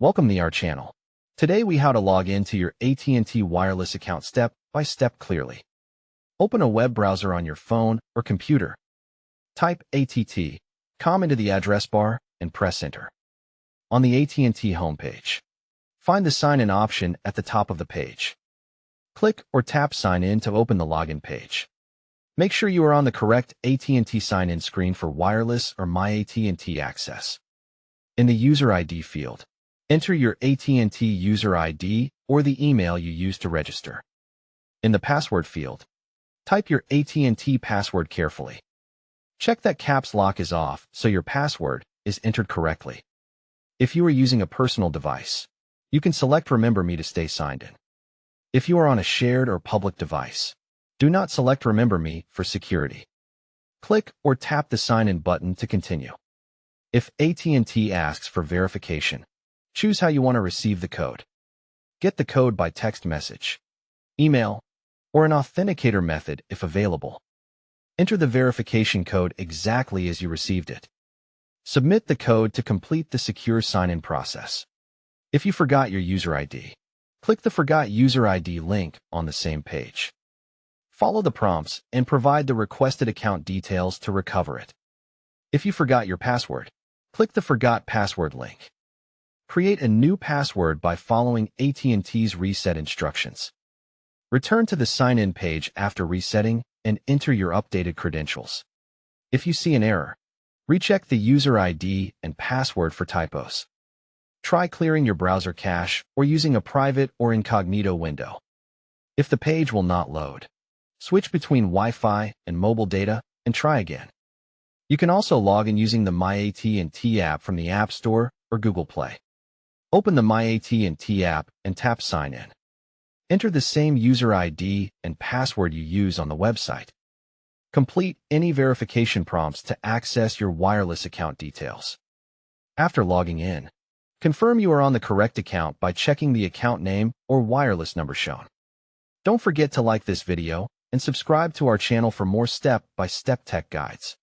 Welcome to our channel. Today we how to log into your AT&T wireless account step by step clearly. Open a web browser on your phone or computer. Type att.com into the address bar and press enter. On the AT&T homepage, find the sign-in option at the top of the page. Click or tap sign in to open the login page. Make sure you are on the correct AT&T sign-in screen for wireless or My AT&T access. In the user ID field, enter your AT&T user ID or the email you used to register. In the password field, type your AT&T password carefully. Check that caps lock is off so your password is entered correctly. If you are using a personal device, you can select Remember Me to stay signed in. If you are on a shared or public device, do not select Remember Me for security. Click or tap the sign-in button to continue. If AT&T asks for verification, choose how you want to receive the code. Get the code by text message, email, or an authenticator method if available. Enter the verification code exactly as you received it. Submit the code to complete the secure sign-in process. If you forgot your user ID, click the Forgot User ID link on the same page. Follow the prompts and provide the requested account details to recover it. If you forgot your password, click the Forgot Password link. Create a new password by following AT&T's reset instructions. Return to the sign-in page after resetting and enter your updated credentials. If you see an error, recheck the user ID and password for typos. Try clearing your browser cache or using a private or incognito window. If the page will not load, switch between Wi-Fi and mobile data and try again. You can also log in using the My AT&T app from the App Store or Google Play. Open the My AT&T app and tap Sign In. Enter the same user ID and password you use on the website. Complete any verification prompts to access your wireless account details. After logging in, confirm you are on the correct account by checking the account name or wireless number shown. Don't forget to like this video and subscribe to our channel for more step-by-step tech guides.